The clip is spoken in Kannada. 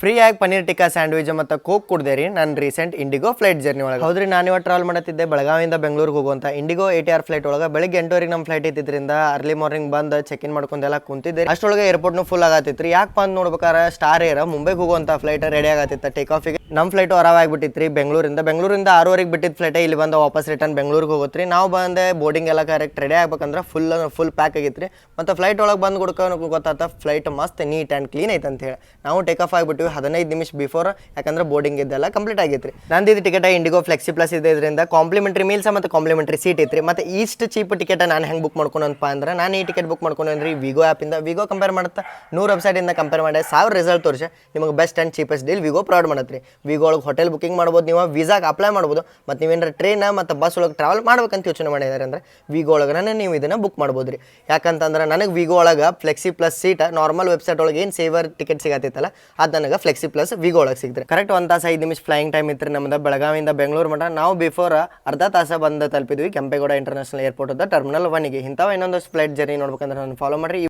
ಫ್ರೀಯಾಗಿ ಪನ್ನೀರ್ ಟಿಕ್ಕಾ ಸ್ಯಾಂಡ್ವಿಚ್ ಮತ್ತು ಕೋಕ್ ಕುಡ್ದೆ ನಾನು ರೀಸೆಂಟ್ ಇಂಡಿಗೋ ಫ್ಲೈಟ್ ಜರ್ನಿ ಒಳಗೆ. ಹೌದ್ರಿ, ನಾನು ಇವತ್ತು ಟ್ರಾವೆಲ್ ಮಾಡುತ್ತಿದ್ದೆ ಬೆಳಗಾವಿಯಿಂದ ಬೆಂಗಳೂರಿಗೆ ಹೋಗುವಂಥ ಇಂಡಿಗೋ ATR ಫ್ಲೈಟ್ ಒಳಗೆ. ಬೆಳಿಗ್ಗೆ 8:00 ನಮ್ಮ ಫ್ಲೈಟ್ ಇದ್ದಿದ್ದರಿಂದ ಅರ್ಲಿ ಮಾರ್ನಿಂಗ್ ಬಂದು ಚೆಕ್ ಇನ್ ಮಾಡ್ಕೊಂಡೆಲ್ಲ ಕುಂತಿದ್ದೆ. ಅಷ್ಟೊಳಗೆ ಏರ್ಪೋರ್ಟ್ನು ಫುಲ್ ಆಗತ್ತಿತ್ತು. ಯಾಕೆ ಬಂದು ನೋಡ್ಬೇಕಾರೆ ಸ್ಟಾರ್ ಏರ್ ಮುಂಬೈಗೆ ಹೋಗುವಂಥ ಫ್ಲೈಟ್ ರೆಡಿ ಆಗತ್ತಿತ್ತು ಟೇಕ್ ಆಫಿಗೆ. ನಮ್ಮ ಫ್ಲೈಟು ಅರಾವಾಗಿಬಿಟ್ಟಿತ್ತು ಬೆಂಗಳೂರಿಂದ 6:00ಗೆ ಬಿಟ್ಟಿದ್ದು ಫ್ಲೈಟೇ ಇಲ್ಲಿ ಬಂದು ವಾಪಸ್ ರಿಟರ್ನ್ ಬೆಂಗಳೂರಿಗೆ ಹೋಗುತ್ತೆ. ನಾವು ಬಂದೆ ಬೋರ್ಡಿಂಗ್ ಎಲ್ಲ ಕರೆಕ್ಟ್ ರೆಡಿ ಆಗ್ಬೇಕಂದ್ರೆ ಫುಲ್ ಪ್ಯಾಕ್ ಆಗಿತ್ತು ರೀ. ಮತ್ತು ಫ್ಲೈಟ್ ಒಳಗೆ ಬಂದು ಗೊತ್ತಾತ ಫ್ಲೈಟ್ ಮಸ್ತ್ ನೀಟ್ ಆ್ಯಂಡ್ ಕ್ಲೀನ್ ಐತೆ ಅಂತ ಹೇಳಿ. ನಾವು ಟೇಕ್ ಆಫ್ ಆಗಿಬಿಟ್ಟಿವಿ 15 ನಿಮಿಷ ಬಿಫೋರ್, ಯಾಕಂದ್ರೆ ಬೋರ್ಡಿಂಗ್ ಇದೆಲ್ಲ ಕಂಪ್ಲೀಟ್ ಆಗಿತ್ತು ರೀ. ನಂದು ಟಿಕೆಟ್ ಇಂಡಿಗೋ ಫ್ಲೆಕ್ಸಿ ಪ್ಲಸ್ ಇದರಿಂದ ಕಾಂಪ್ಲಿಮೆಂಟ್ರಿ ಮೀಲ್ಸ್ ಮತ್ತು ಕಾಂಪ್ಲಿಮೆಂಟ್ರಿ ಸೀಟ್ ಐತ್ರಿ. ಮತ್ತು ಇಷ್ಟು ಚೀಪ್ ಟಿಕೆಟ್ ನಾನು ಹೆಂಗೆ ಬುಕ್ ಮಾಡ್ಕೊಂಡಪ್ಪ ಅಂದ್ರೆ, ನಾನು ಈ ಟಿಕೆಟ್ ಬುಕ್ ಮಾಡ್ಕೊಂಡ್ರಿ ವಿಗೋ ಆ್ಯಪಿಂದ. ವಿಗೋ ಕಂಪೇರ್ ಮಾಡುತ್ತೆ 100 ವೆಬ್ಸೈಟಿಂದ ಕಂಪೇರ್ ಮಾಡಿ 1000 ರಿಸಲ್ಟ್ ತೋರಿಸಿ ನಿಮಗೆ best and cheapest deal Wego provide ಮಾಡತ್ರಿ. ವಿಗೋ ಒಳಗೆ ಹೋಟೆಲ್ ಬುಕಿಂಗ್ ಮಾಡ್ಬೋದು, ನೀವು ವೀಸಾಗೆ ಅಪ್ಲೈ ಮಾಡ್ಬೋದು. ಮತ್ತು ನೀವೇನಾರ ಟ್ರೈನ್ ಮತ್ತು ಬಸ್ ಒಳಗೆ ಟ್ರಾವೆಲ್ ಮಾಡ್ಬೇಕಂತ ಯೋಚನೆ ಮಾಡಿದ್ದಾರೆ ಅಂದರೆ ವಿಗೋ ಒಳಗೆ ನೀವು ಇದನ್ನು ಬುಕ್ ಮಾಡ್ಬೋದು ರೀ. ಯಾಕಂತಂದ್ರೆ ನನಗೆ ವಿಗೋ ಒಳಗೆ flexi plus seat normal website ಒಳಗೆ ಏನು ಸೇವರ್ ಟಿಕೆಟ್ ಸಿಗತ್ತಿತ್ತಲ್ಲ, ಅದು ನನಗೆ ಫ್ಲೆಕ್ಸಿ ಪ್ಲಸ್ ವಿಗೋ ಒಳಗೆ ಸಿಗ್ತಾರೆ. ಕರೆಕ್ಟ್ 1 ತಾಸು 5 ನಿಮಿಷ ಫ್ಲೈಯಿಂಗ್ ಟೈಮ್ ಇತ್ತು ನಮ್ಮದು ಬೆಳಗಾವಿಯಿಂದ ಬೆಂಗಳೂರು ಮಟ್ಟ. ನಾವು ಬಿಫೋರ್ ಅರ್ಧ ತಾಸು ಬಂದು ತಲುಪಿದ್ವಿ ಕೆಂಪೇಗೌಡ ಇಂಟರ್ನ್ಯಾಷನಲ್ ಏರ್ಪೋರ್ಟ್ ಟರ್ಮಿನಲ್ 1ಗೆ. ಇಂಥವು ಇನ್ನೊಂದು ಫ್ಲೈಟ್ ಜರ್ನಿ ನೋಡ್ಬೇಕಂದ್ರೆ ನಾನು ಫಾಲೋ ಮಾಡಿರಿ.